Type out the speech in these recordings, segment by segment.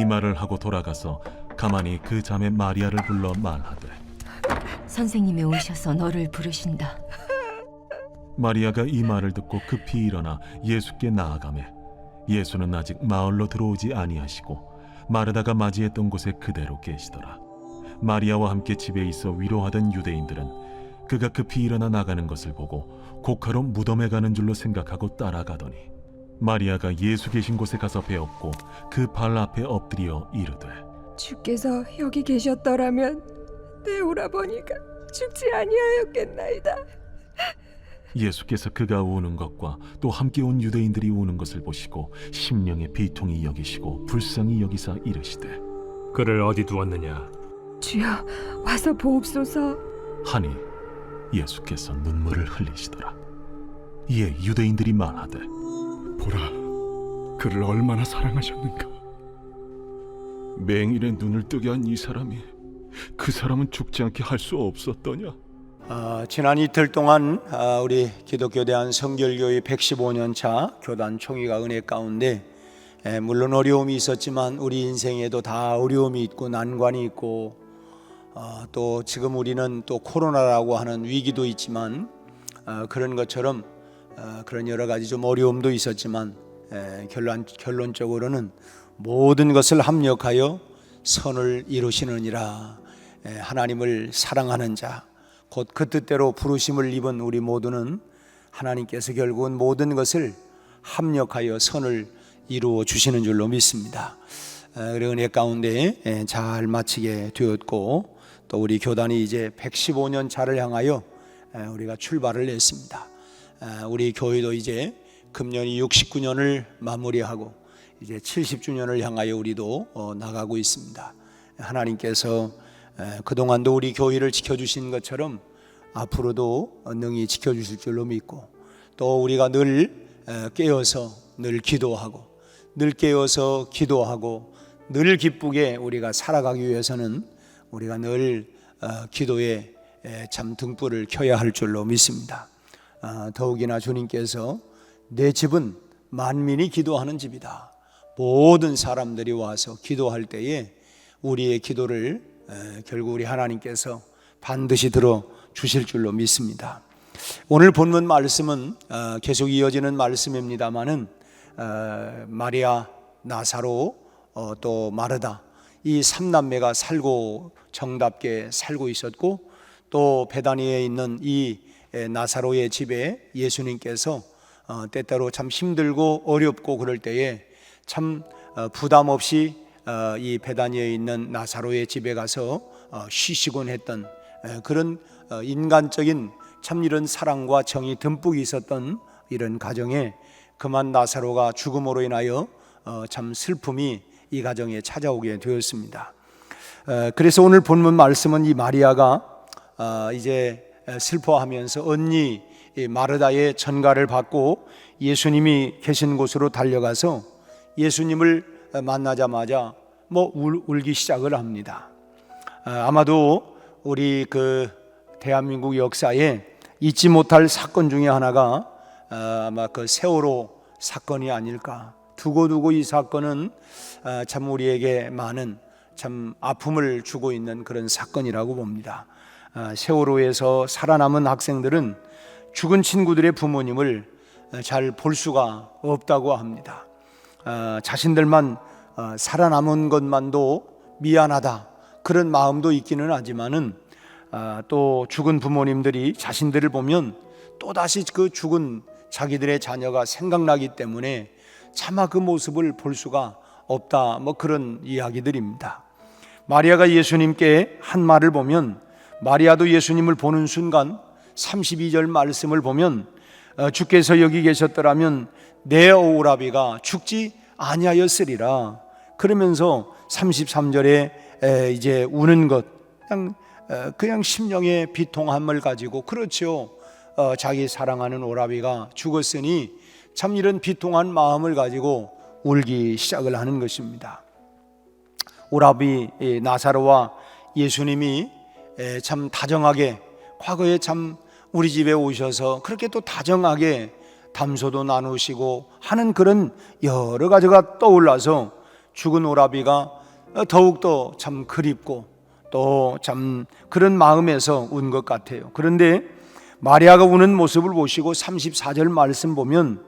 이 말을 하고 돌아가서 가만히 그 자매 마리아를 불러 말하되, 선생님이 오셔서 너를 부르신다. 마리아가 이 말을 듣고 급히 일어나 예수께 나아가매 예수는 아직 마을로 들어오지 아니하시고 마르다가 맞이했던 곳에 그대로 계시더라. 마리아와 함께 집에 있어 위로하던 유대인들은 그가 급히 일어나 나가는 것을 보고 곡하러 무덤에 가는 줄로 생각하고 따라가더니 마리아가 예수 계신 곳에 가서 배웠고 그 발 앞에 엎드려 이르되, 주께서 여기 계셨더라면 내 오라버니가 죽지 아니하였겠나이다. 예수께서 그가 우는 것과 또 함께 온 유대인들이 우는 것을 보시고 심령에 비통히 여기시고 불쌍히 여기사 이르시되, 그를 어디 두었느냐? 주여, 와서 보옵소서. 하니 예수께서 눈물을 흘리시더라. 이에 유대인들이 말하되, 보라, 그를 얼마나 사랑하셨는가. 맹인의 눈을 뜨게 한 이 사람이 그 사람은 죽지 않게 할 수 없었더냐? 지난 이틀 동안 우리 기독교 대한 성결교회 115년 차 교단 총회가 은혜 가운데 물론 어려움이 있었지만 우리 인생에도 다 어려움이 있고 난관이 있고 또 지금 우리는 또 코로나라고 하는 위기도 있지만 그런 것처럼 그런 여러 가지 좀 어려움도 있었지만 결론적으로는 모든 것을 합력하여 선을 이루시느니라. 하나님을 사랑하는 자, 곧 그 뜻대로 부르심을 입은 우리 모두는 하나님께서 결국은 모든 것을 합력하여 선을 이루어 주시는 줄로 믿습니다. 그리고 은혜 가운데 잘 마치게 되었고 또 우리 교단이 이제 115년 차를 향하여 우리가 출발을 했습니다. 우리 교회도 이제 금년이 69년을 마무리하고 이제 70주년을 향하여 우리도 나가고 있습니다. 하나님께서 그동안도 우리 교회를 지켜주신 것처럼 앞으로도 능히 지켜주실 줄로 믿고 또 우리가 늘 깨어서 늘 기도하고 늘 깨어서 기도하고 늘 기쁘게 우리가 살아가기 위해서는 우리가 늘 기도에 참 등불을 켜야 할 줄로 믿습니다. 더욱이나 주님께서 내 집은 만민이 기도하는 집이다. 모든 사람들이 와서 기도할 때에 우리의 기도를 결국 우리 하나님께서 반드시 들어 주실 줄로 믿습니다. 오늘 본문 말씀은 계속 이어지는 말씀입니다마는 마리아, 나사로, 또 마르다 이 삼남매가 살고 정답게 살고 있었고 또 베다니에 있는 이 나사로의 집에 예수님께서 때때로 참 힘들고 어렵고 그럴 때에 참 부담 없이 이 베다니에 있는 나사로의 집에 가서 쉬시곤 했던 그런 인간적인 참 이런 사랑과 정이 듬뿍 있었던 이런 가정에 그만 나사로가 죽음으로 인하여 참 슬픔이 이 가정에 찾아오게 되었습니다. 그래서 오늘 본문 말씀은 이 마리아가 이제 슬퍼하면서 언니 마르다의 전가를 받고 예수님이 계신 곳으로 달려가서 예수님을 만나자마자 울기 시작을 합니다. 아마도 우리 그 대한민국 역사에 잊지 못할 사건 중에 하나가 아마 그 세월호 사건이 아닐까. 두고두고 이 사건은 참 우리에게 많은 참 아픔을 주고 있는 그런 사건이라고 봅니다. 세월호에서 살아남은 학생들은 죽은 친구들의 부모님을 잘 볼 수가 없다고 합니다. 자신들만 살아남은 것만도 미안하다 그런 마음도 있기는 하지만은 또 죽은 부모님들이 자신들을 보면 또다시 그 죽은 자기들의 자녀가 생각나기 때문에 차마 그 모습을 볼 수가 없다 그런 이야기들입니다. 마리아가 예수님께 한 말을 보면 마리아도 예수님을 보는 순간 32절 말씀을 보면 주께서 여기 계셨더라면 내 오라비가 죽지 아니하였으리라. 그러면서 33절에 이제 우는 것 그냥 심령의 비통함을 가지고 그렇죠. 자기 사랑하는 오라비가 죽었으니 참 이런 비통한 마음을 가지고 울기 시작을 하는 것입니다. 오라비 나사로와 예수님이 참 다정하게 과거에 참 우리 집에 오셔서 그렇게 또 다정하게 담소도 나누시고 하는 그런 여러 가지가 떠올라서 죽은 오라비가 더욱더 참 그립고 또 참 그런 마음에서 운 것 같아요. 그런데 마리아가 우는 모습을 보시고 34절 말씀 보면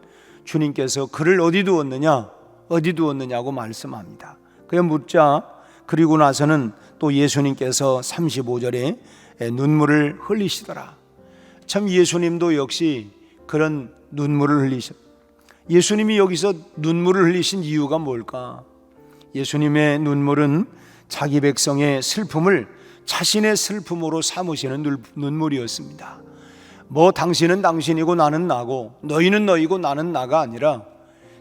주님께서 그를 어디 두었느냐고 말씀합니다. 그래 묻자 그리고 나서는 또 예수님께서 35절에 눈물을 흘리시더라. 참 예수님도 역시 그런 눈물을 흘리셨. 예수님이 여기서 눈물을 흘리신 이유가 뭘까? 예수님의 눈물은 자기 백성의 슬픔을 자신의 슬픔으로 삼으시는 눈물이었습니다. 뭐 당신은 당신이고 나는 나고 너희는 너희고 나는 나가 아니라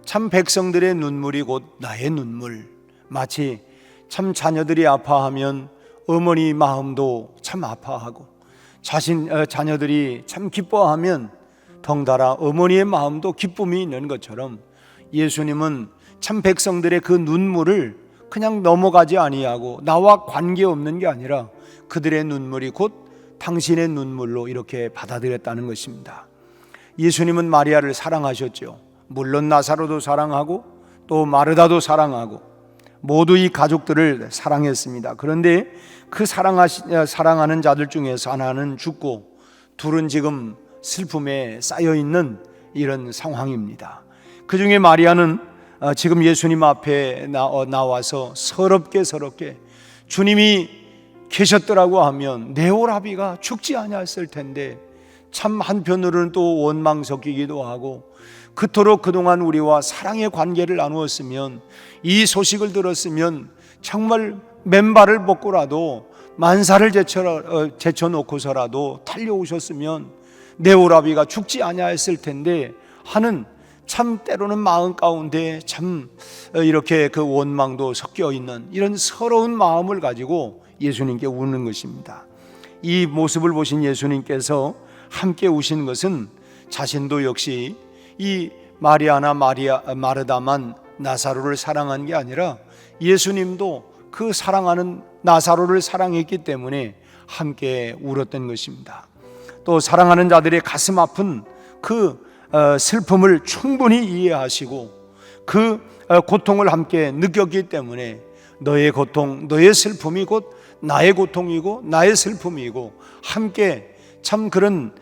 참 백성들의 눈물이 곧 나의 눈물. 마치 참 자녀들이 아파하면 어머니 마음도 참 아파하고 자녀들이 참 기뻐하면 덩달아 어머니의 마음도 기쁨이 있는 것처럼 예수님은 참 백성들의 그 눈물을 그냥 넘어가지 아니하고 나와 관계없는 게 아니라 그들의 눈물이 곧 당신의 눈물로 이렇게 받아들였다는 것입니다. 예수님은 마리아를 사랑하셨죠. 물론 나사로도 사랑하고 또 마르다도 사랑하고 모두 이 가족들을 사랑했습니다. 그런데 그 사랑하는 자들 중에서 하나는 죽고 둘은 지금 슬픔에 쌓여있는 이런 상황입니다. 그 중에 마리아는 지금 예수님 앞에 나와서 서럽게 주님이 계셨더라고 하면 내 오라비가 죽지 아니했을 텐데 참 한편으로는 또 원망 섞이기도 하고 그토록 그동안 우리와 사랑의 관계를 나누었으면 이 소식을 들었으면 정말 맨발을 벗고라도 만사를 제쳐놓고서라도 달려오셨으면 내 오라비가 죽지 아니했을 텐데 하는 참 때로는 마음 가운데 참 이렇게 그 원망도 섞여 있는 이런 서러운 마음을 가지고 예수님께 우는 것입니다. 이 모습을 보신 예수님께서 함께 우신 것은 자신도 역시 이 마리아나 마르다만 나사로를 사랑한 게 아니라 예수님도 그 사랑하는 나사로를 사랑했기 때문에 함께 울었던 것입니다. 또 사랑하는 자들의 가슴 아픈 그 슬픔을 충분히 이해하시고 그 고통을 함께 느꼈기 때문에 너의 고통, 너의 슬픔이 곧 나의 고통이고 나의 슬픔이고 함께 참 그런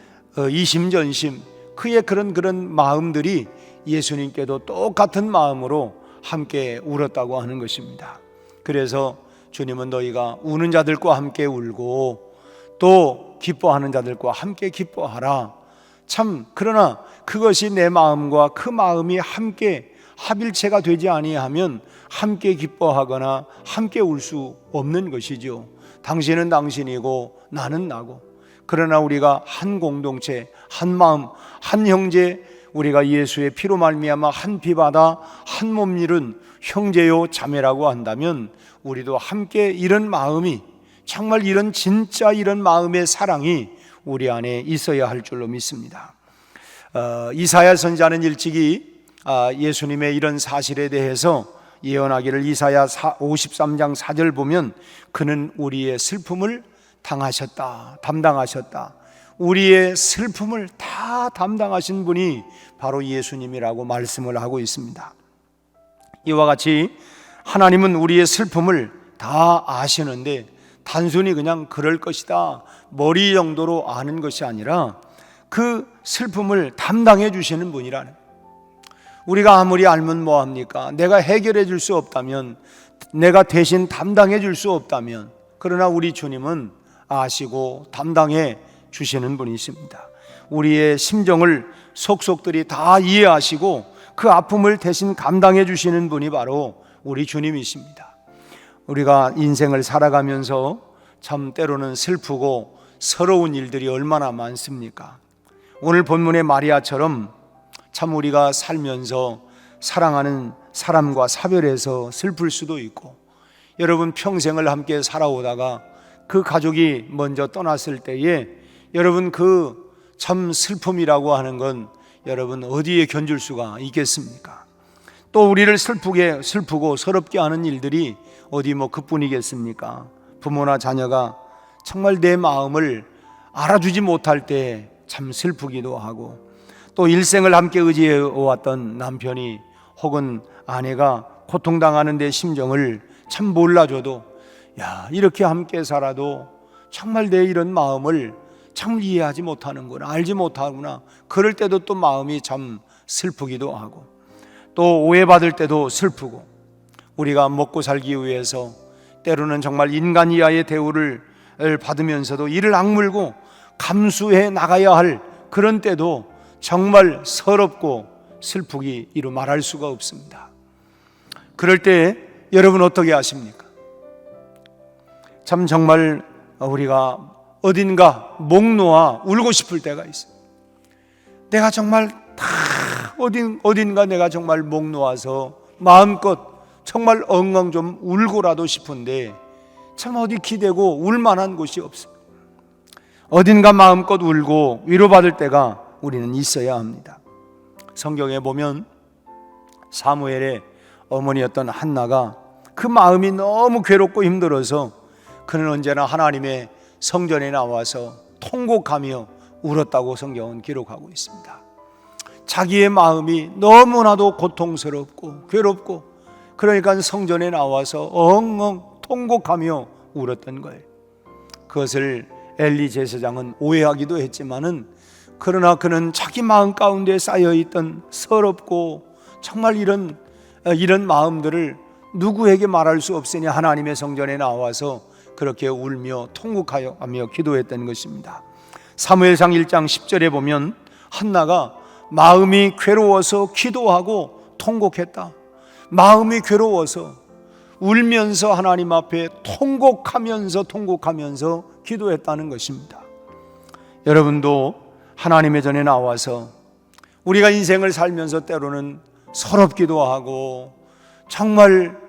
이심전심 그의 그런 마음들이 예수님께도 똑같은 마음으로 함께 울었다고 하는 것입니다. 그래서 주님은 너희가 우는 자들과 함께 울고 또 기뻐하는 자들과 함께 기뻐하라. 참 그러나 그것이 내 마음과 그 마음이 함께 합일체가 되지 아니하면 함께 기뻐하거나 함께 울 수 없는 것이죠. 당신은 당신이고 나는 나고 그러나 우리가 한 공동체, 한 마음, 한 형제, 우리가 예수의 피로 말미암아 한 피바다 한 몸 이룬 형제요 자매라고 한다면 우리도 함께 이런 마음이 정말 이런 진짜 이런 마음의 사랑이 우리 안에 있어야 할 줄로 믿습니다. 이사야 선지자는 일찍이 예수님의 이런 사실에 대해서 예언하기를 이사야 53장 4절 보면 그는 우리의 슬픔을 담당하셨다. 우리의 슬픔을 다 담당하신 분이 바로 예수님이라고 말씀을 하고 있습니다. 이와 같이 하나님은 우리의 슬픔을 다 아시는데 단순히 그냥 그럴 것이다 머리 정도로 아는 것이 아니라 그 슬픔을 담당해 주시는 분이라는. 우리가 아무리 알면 뭐합니까? 내가 해결해 줄 수 없다면, 내가 대신 담당해 줄 수 없다면, 그러나 우리 주님은 아시고 담당해 주시는 분이십니다. 우리의 심정을 속속들이 다 이해하시고 그 아픔을 대신 감당해 주시는 분이 바로 우리 주님이십니다. 우리가 인생을 살아가면서 참 때로는 슬프고 서러운 일들이 얼마나 많습니까? 오늘 본문의 마리아처럼 참 우리가 살면서 사랑하는 사람과 사별해서 슬플 수도 있고, 여러분 평생을 함께 살아오다가 그 가족이 먼저 떠났을 때에 여러분 그 참 슬픔이라고 하는 건 여러분 어디에 견줄 수가 있겠습니까? 또 우리를 슬프고 서럽게 하는 일들이 어디 뭐 그뿐이겠습니까? 부모나 자녀가 정말 내 마음을 알아주지 못할 때 참 슬프기도 하고, 또 일생을 함께 의지해 왔던 남편이 혹은 아내가 고통당하는 내 심정을 참 몰라줘도 야, 이렇게 함께 살아도 정말 내 이런 마음을 참 이해하지 못하는구나, 알지 못하구나. 그럴 때도 또 마음이 참 슬프기도 하고, 또 오해받을 때도 슬프고, 우리가 먹고 살기 위해서 때로는 정말 인간 이하의 대우를 받으면서도 이를 악물고 감수해 나가야 할 그런 때도 정말 서럽고 슬프기 이루 말할 수가 없습니다. 그럴 때 여러분 어떻게 하십니까? 참 정말 우리가 어딘가 목 놓아 울고 싶을 때가 있어요. 내가 정말 다 어딘가 내가 정말 목 놓아서 마음껏 정말 엉엉 좀 울고라도 싶은데 참 어디 기대고 울만한 곳이 없어요. 어딘가 마음껏 울고 위로받을 때가 우리는 있어야 합니다. 성경에 보면 사무엘의 어머니였던 한나가 그 마음이 너무 괴롭고 힘들어서 그는 언제나 하나님의 성전에 나와서 통곡하며 울었다고 성경은 기록하고 있습니다. 자기의 마음이 너무나도 고통스럽고 괴롭고 그러니까 성전에 나와서 엉엉 통곡하며 울었던 거예요. 그것을 엘리 제사장은 오해하기도 했지만은 그러나 그는 자기 마음 가운데 쌓여있던 서럽고 정말 이런 마음들을 누구에게 말할 수 없으니 하나님의 성전에 나와서 그렇게 울며 통곡하며 기도했던 것입니다. 사무엘상 1장 10절에 보면 한나가 마음이 괴로워서 기도하고 통곡했다. 마음이 괴로워서 울면서 하나님 앞에 통곡하면서 기도했다는 것입니다. 여러분도 하나님의 전에 나와서 우리가 인생을 살면서 때로는 서럽기도 하고 정말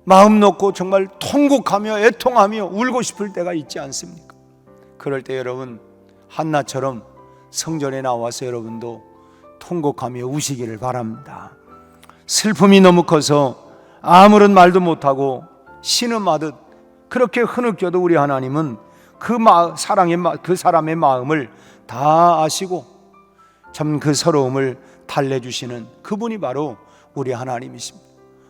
마음 놓고 정말 통곡하며 애통하며 울고 싶을 때가 있지 않습니까? 그럴 때 여러분 한나처럼 성전에 나와서 여러분도 통곡하며 우시기를 바랍니다. 슬픔이 너무 커서 아무런 말도 못하고 신음하듯 그렇게 흐느껴도 우리 하나님은 그 사람의 마음을 다 아시고 참 그 서러움을 달래주시는 그분이 바로 우리 하나님이십니다.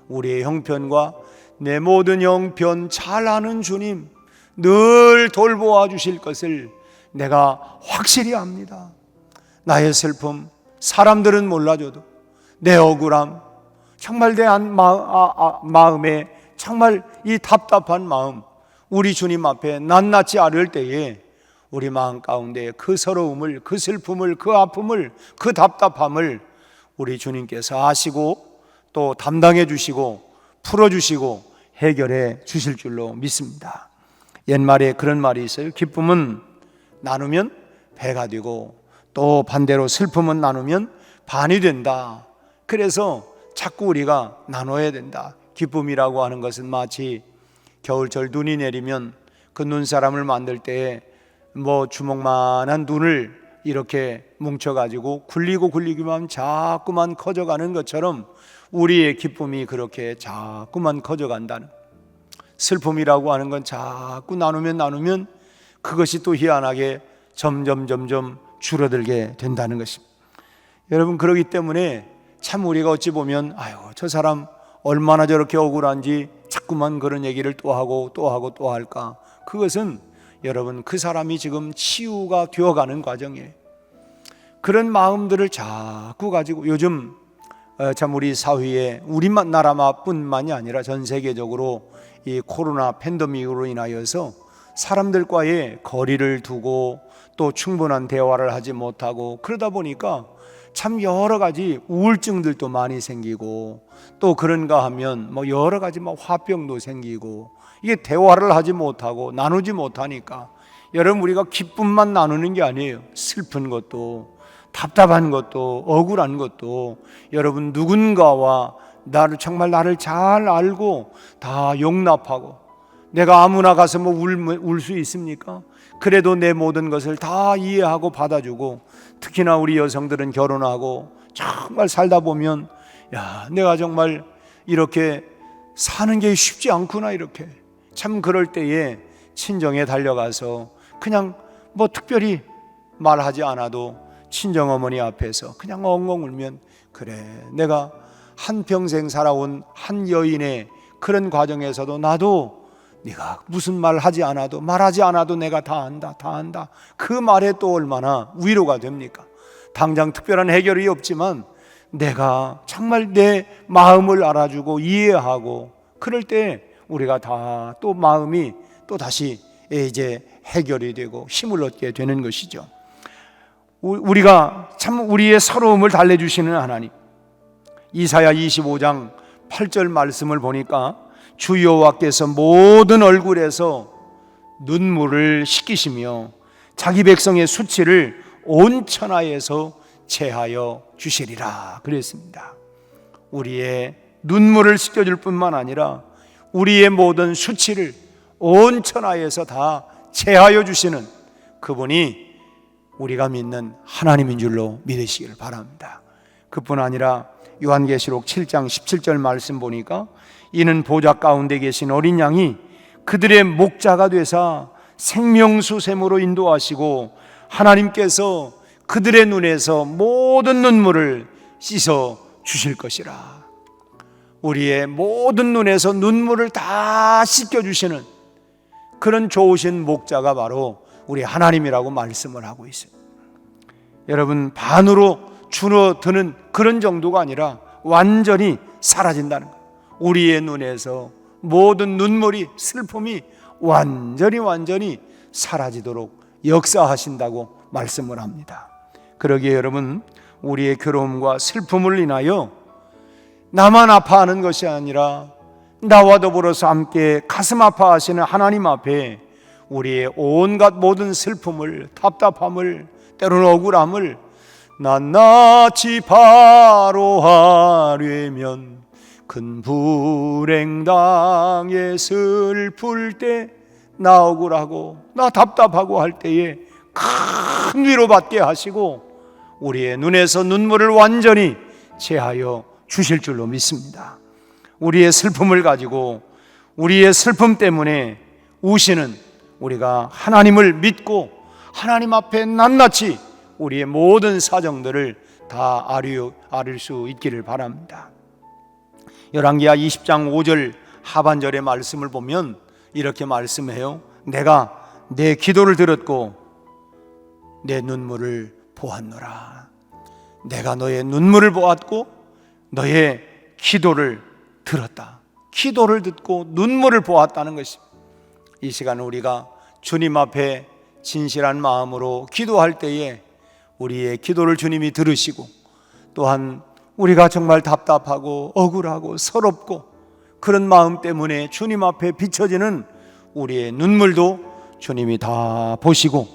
우리의 형편과 내 모든 형편 잘 아는 주님, 늘 돌보아 주실 것을 내가 확실히 압니다. 나의 슬픔 사람들은 몰라줘도 내 억울함, 정말 내 마음에 정말 이 답답한 마음 우리 주님 앞에 낱낱이 아를 때에 우리 마음 가운데 그 서러움을, 그 슬픔을, 그 아픔을, 그 답답함을 우리 주님께서 아시고 또 담당해 주시고 풀어주시고 해결해 주실 줄로 믿습니다. 옛말에 그런 말이 있어요. 기쁨은 나누면 배가 되고 또 반대로 슬픔은 나누면 반이 된다. 그래서 자꾸 우리가 나눠야 된다. 기쁨이라고 하는 것은 마치 겨울철 눈이 내리면 그 눈사람을 만들 때에 주먹만한 눈을 이렇게 뭉쳐가지고 굴리기만 자꾸만 커져가는 것처럼 우리의 기쁨이 그렇게 자꾸만 커져간다는, 슬픔이라고 하는 건 자꾸 나누면 그것이 또 희한하게 점점 줄어들게 된다는 것입니다. 여러분, 그렇기 때문에 참 우리가 어찌 보면 저 사람 얼마나 저렇게 억울한지 자꾸만 그런 얘기를 또 하고 할까. 그것은 여러분 그 사람이 지금 치유가 되어가는 과정이에요. 그런 마음들을 자꾸 가지고 요즘 참 우리 사회에 우리나라뿐만이 아니라 전 세계적으로 이 코로나 팬데믹으로 인하여서 사람들과의 거리를 두고 또 충분한 대화를 하지 못하고 그러다 보니까 참 여러 가지 우울증들도 많이 생기고 또 그런가 하면 여러 가지 화병도 생기고 이게 대화를 하지 못하고 나누지 못하니까 여러분 우리가 기쁨만 나누는 게 아니에요. 슬픈 것도 답답한 것도 억울한 것도 여러분 누군가와 나를 잘 알고 다 용납하고 내가 아무나 가서 울 수 있습니까? 그래도 내 모든 것을 다 이해하고 받아주고 특히나 우리 여성들은 결혼하고 정말 살다 보면 내가 정말 이렇게 사는 게 쉽지 않구나 이렇게 참 그럴 때에 친정에 달려가서 그냥 특별히 말하지 않아도 친정어머니 앞에서 그냥 엉엉 울면 그래 내가 한평생 살아온 한 여인의 그런 과정에서도 나도 네가 무슨 말 하지 않아도 말하지 않아도 내가 다 안다 다 안다, 그 말에 또 얼마나 위로가 됩니까? 당장 특별한 해결이 없지만 내가 정말 내 마음을 알아주고 이해하고 그럴 때 우리가 다 또 마음이 또 다시 이제 해결이 되고 힘을 얻게 되는 것이죠. 우리가 참 우리의 서러움을 달래주시는 하나님, 이사야 25장 8절 말씀을 보니까 주 여호와께서 모든 얼굴에서 눈물을 씻기시며 자기 백성의 수치를 온 천하에서 제하여 주시리라 그랬습니다. 우리의 눈물을 씻겨줄 뿐만 아니라 우리의 모든 수치를 온 천하에서 다 제하여 주시는 그분이 우리가 믿는 하나님인 줄로 믿으시길 바랍니다. 그뿐 아니라 요한계시록 7장 17절 말씀 보니까 이는 보좌 가운데 계신 어린 양이 그들의 목자가 되사 생명수 샘으로 인도하시고 하나님께서 그들의 눈에서 모든 눈물을 씻어 주실 것이라. 우리의 모든 눈에서 눈물을 다 씻겨 주시는 그런 좋으신 목자가 바로 우리 하나님이라고 말씀을 하고 있어요. 여러분, 반으로 줄어드는 그런 정도가 아니라 완전히 사라진다는 거예요. 우리의 눈에서 모든 눈물이, 슬픔이 완전히 사라지도록 역사하신다고 말씀을 합니다. 그러기에 여러분, 우리의 괴로움과 슬픔을 인하여 나만 아파하는 것이 아니라 나와 더불어서 함께 가슴 아파하시는 하나님 앞에 우리의 온갖 모든 슬픔을, 답답함을, 때로는 억울함을 낱낱이 바로하려면 큰 불행 당해 슬플 때 나 억울하고 나 답답하고 할 때에 큰 위로받게 하시고 우리의 눈에서 눈물을 완전히 제하여 주실 줄로 믿습니다. 우리의 슬픔을 가지고 우리의 슬픔 때문에 우시는 우리가 하나님을 믿고 하나님 앞에 낱낱이 우리의 모든 사정들을 다 아릴 수 있기를 바랍니다. 열왕기하 20장 5절 하반절의 말씀을 보면 이렇게 말씀해요. 내가 내 기도를 들었고 내 눈물을 보았노라. 내가 너의 눈물을 보았고 너의 기도를 들었다. 기도를 듣고 눈물을 보았다는 것입니다. 이 시간 우리가 주님 앞에 진실한 마음으로 기도할 때에 우리의 기도를 주님이 들으시고 또한 우리가 정말 답답하고 억울하고 서럽고 그런 마음 때문에 주님 앞에 비춰지는 우리의 눈물도 주님이 다 보시고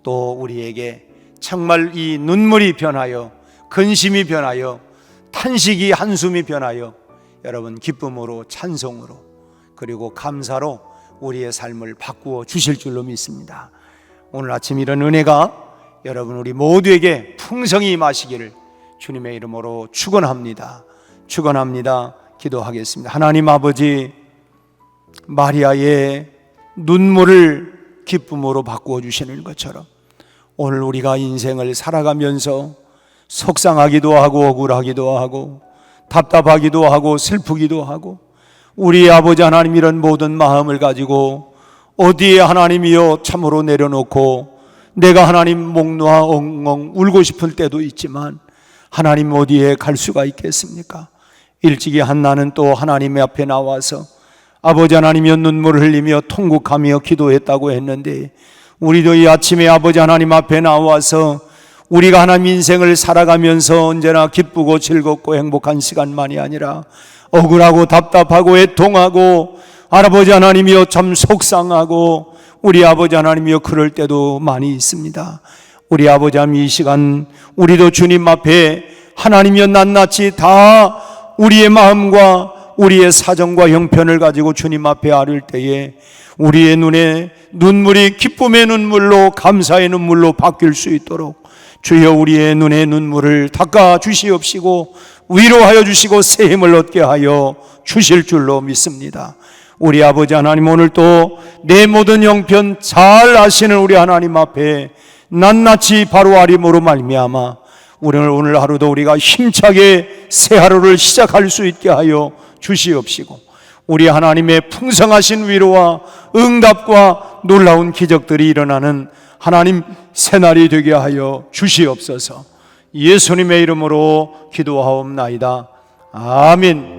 또 우리에게 정말 이 눈물이 변하여 근심이 변하여 탄식이 한숨이 변하여 여러분 기쁨으로 찬송으로 그리고 감사로 우리의 삶을 바꾸어 주실 줄로 믿습니다. 오늘 아침 이런 은혜가 여러분 우리 모두에게 풍성히 임하시기를 주님의 이름으로 축원합니다. 기도하겠습니다. 하나님 아버지, 마리아의 눈물을 기쁨으로 바꾸어 주시는 것처럼 오늘 우리가 인생을 살아가면서 속상하기도 하고 억울하기도 하고 답답하기도 하고 슬프기도 하고 우리 아버지 하나님 이런 모든 마음을 가지고 어디에 하나님이여 참으로 내려놓고 내가 하나님 목 놓아 엉엉 울고 싶을 때도 있지만 하나님 어디에 갈 수가 있겠습니까? 일찍이 한나는 또 하나님 앞에 나와서 아버지 하나님이여 눈물을 흘리며 통곡하며 기도했다고 했는데 우리도 이 아침에 아버지 하나님 앞에 나와서 우리가 하나님 인생을 살아가면서 언제나 기쁘고 즐겁고 행복한 시간만이 아니라 억울하고 답답하고 애통하고 아버지 하나님이여 참 속상하고 우리 아버지 하나님이여 그럴 때도 많이 있습니다. 우리 아버지 하나님 이 시간 우리도 주님 앞에 하나님이여 낱낱이 다 우리의 마음과 우리의 사정과 형편을 가지고 주님 앞에 아릴 때에 우리의 눈에 눈물이 기쁨의 눈물로 감사의 눈물로 바뀔 수 있도록 주여 우리의 눈의 눈물을 닦아 주시옵시고 위로하여 주시고 새 힘을 얻게 하여 주실 줄로 믿습니다. 우리 아버지 하나님 오늘 또 내 모든 형편 잘 아시는 우리 하나님 앞에 낱낱이 바로 아림으로 말미암아 우리는 오늘 하루도 우리가 힘차게 새 하루를 시작할 수 있게 하여 주시옵시고, 우리 하나님의 풍성하신 위로와 응답과 놀라운 기적들이 일어나는 하나님 새날이 되게 하여 주시옵소서. 예수님의 이름으로 기도하옵나이다. 아멘.